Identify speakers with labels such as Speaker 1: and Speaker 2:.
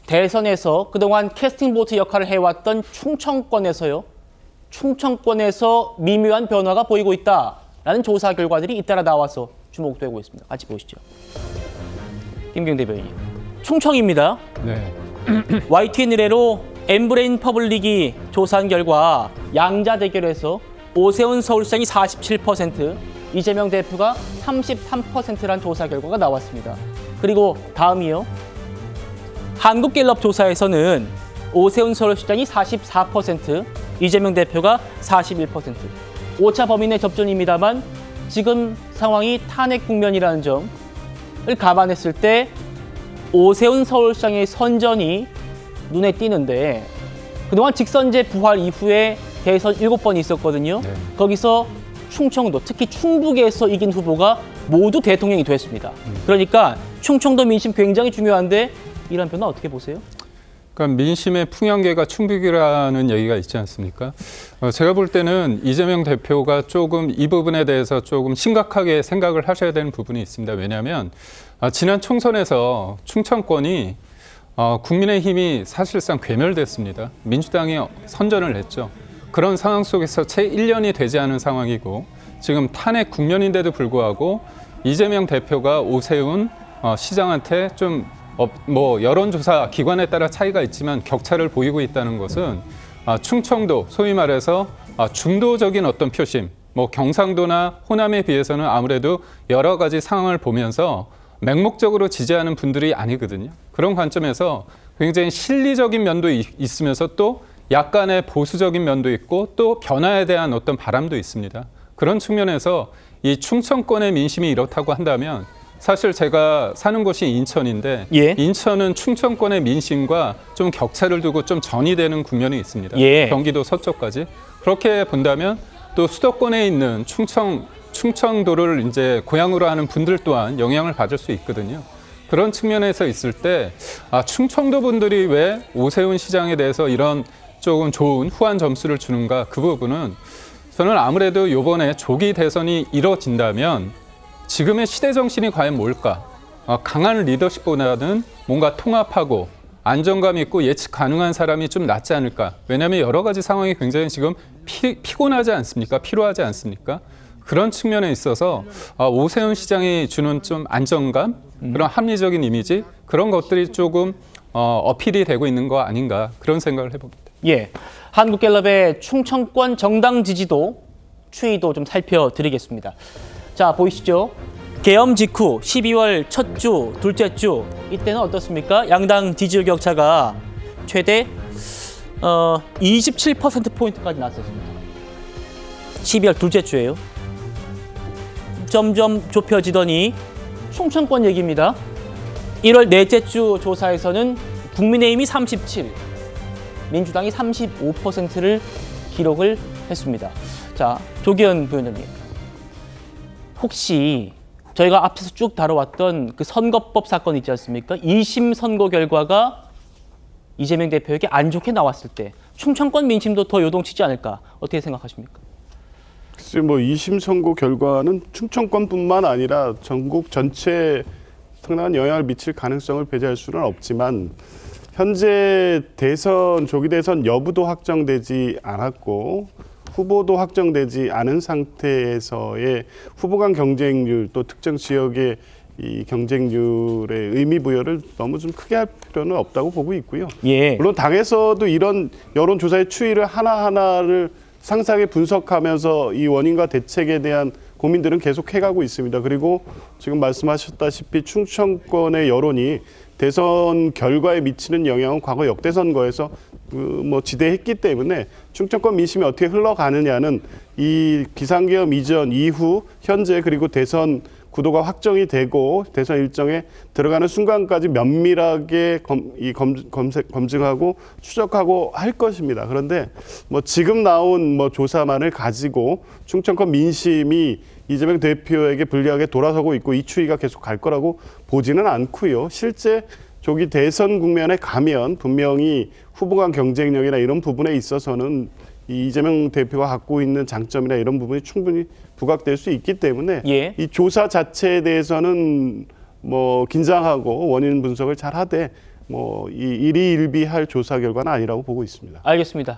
Speaker 1: 대선에서 그동안 캐스팅 보트 역할을 해왔던 충청권에서요. 충청권에서 미묘한 변화가 보이고 있다라는 조사 결과들이 잇따라 나와서 주목되고 있습니다. 같이 보시죠. 김경 대변인. 충청입니다.
Speaker 2: 네.
Speaker 1: YTN 의뢰로 엠브레인 퍼블릭이 조사한 결과 양자 대결에서 오세훈 서울시장이 47%, 이재명 대표가 33%란 조사 결과가 나왔습니다. 그리고 다음이요. 한국갤럽 조사에서는 오세훈 서울시장이 44%, 이재명 대표가 41%. 오차 범위 내 접전입니다만 지금 상황이 탄핵 국면이라는 점을 감안했을 때 오세훈 서울시장의 선전이 눈에 띄는데 그동안 직선제 부활 이후에 대선 7번이 있었거든요.
Speaker 2: 네.
Speaker 1: 거기서 충청도, 특히 충북에서 이긴 후보가 모두 대통령이 됐습니다. 그러니까 충청도 민심 굉장히 중요한데 이런 변화 어떻게 보세요?
Speaker 2: 그러니까 민심의 풍향계가 충북이라는 얘기가 있지 않습니까? 제가 볼 때는 이재명 대표가 조금 이 부분에 대해서 조금 심각하게 생각을 하셔야 되는 부분이 있습니다. 왜냐하면 지난 총선에서 충청권이 국민의힘이 사실상 괴멸됐습니다. 민주당이 선전을 했죠. 그런 상황 속에서 채 1년이 되지 않은 상황이고 지금 탄핵 국면인데도 불구하고 이재명 대표가 오세훈 시장한테 좀 여론조사 기관에 따라 차이가 있지만 격차를 보이고 있다는 것은 충청도, 소위 말해서 중도적인 어떤 표심, 경상도나 호남에 비해서는 아무래도 여러 가지 상황을 보면서 맹목적으로 지지하는 분들이 아니거든요. 그런 관점에서 굉장히 실리적인 면도 있으면서 또 약간의 보수적인 면도 있고 또 변화에 대한 어떤 바람도 있습니다. 그런 측면에서 이 충청권의 민심이 이렇다고 한다면 사실 제가 사는 곳이 인천인데
Speaker 1: 예.
Speaker 2: 인천은 충청권의 민심과 좀 격차를 두고 좀 전이 되는 국면이 있습니다.
Speaker 1: 예.
Speaker 2: 경기도 서쪽까지. 그렇게 본다면 또 수도권에 있는 충청도를 이제 고향으로 하는 분들 또한 영향을 받을 수 있거든요. 그런 측면에서 있을 때 충청도 분들이 왜 오세훈 시장에 대해서 이런 조금 좋은 후한 점수를 주는가, 그 부분은 저는 아무래도 이번에 조기 대선이 이뤄진다면 지금의 시대 정신이 과연 뭘까? 강한 리더십보다는 뭔가 통합하고 안정감 있고 예측 가능한 사람이 좀 낫지 않을까? 왜냐하면 여러 가지 상황이 굉장히 지금 피곤하지 않습니까? 피로하지 않습니까? 그런 측면에 있어서 오세훈 시장이 주는 좀 안정감, 그런 합리적인 이미지, 그런 것들이 조금 어필이 되고 있는 거 아닌가, 그런 생각을 해봅니다.
Speaker 1: 예, 한국갤럽의 충청권 정당 지지도 추이도 좀 살펴드리겠습니다. 자, 보이시죠? 계엄 직후 12월 첫 주, 둘째 주 이때는 어떻습니까? 양당 지지율 격차가 최대 27%포인트까지 났었습니다. 12월 둘째 주예요. 점점 좁혀지더니 충청권 얘기입니다. 1월 넷째 주 조사에서는 국민의힘이 37, 민주당이 35%를 기록을 했습니다. 자, 조기현 부위원장님. 혹시 저희가 앞에서 쭉 다뤄왔던 그 선거법 사건 있지 않습니까? 2심 선고 결과가 이재명 대표에게 안 좋게 나왔을 때 충청권 민심도 더 요동치지 않을까? 어떻게 생각하십니까?
Speaker 3: 글쎄 2심 선고 결과는 충청권뿐만 아니라 전국 전체에 상당한 영향을 미칠 가능성을 배제할 수는 없지만 현재 조기 대선 여부도 확정되지 않았고 후보도 확정되지 않은 상태에서의 후보 간 경쟁률 또 특정 지역의 이 경쟁률의 의미 부여를 너무 좀 크게 할 필요는 없다고 보고 있고요.
Speaker 1: 예.
Speaker 3: 물론 당에서도 이런 여론조사의 추이를 하나하나를 상세하게 분석하면서 이 원인과 대책에 대한 고민들은 계속 해가고 있습니다. 그리고 지금 말씀하셨다시피 충청권의 여론이 대선 결과에 미치는 영향은 과거 역대 선거에서 지대했기 때문에 충청권 민심이 어떻게 흘러가느냐는 이 비상계엄 이전 이후 현재 그리고 대선 구도가 확정이 되고 대선 일정에 들어가는 순간까지 면밀하게 검증하고 추적하고 할 것입니다. 그런데 지금 나온 조사만을 가지고 충청권 민심이 이재명 대표에게 불리하게 돌아서고 있고 이 추이가 계속 갈 거라고 보지는 않고요. 실제 조기 대선 국면에 가면 분명히 후보 간 경쟁력이나 이런 부분에 있어서는 이 이재명 대표가 갖고 있는 장점이나 이런 부분이 충분히 부각될 수 있기 때문에
Speaker 1: 예.
Speaker 3: 이 조사 자체에 대해서는 긴장하고 원인 분석을 잘 하되 뭐 이 일희일비할 조사 결과는 아니라고 보고 있습니다.
Speaker 1: 알겠습니다.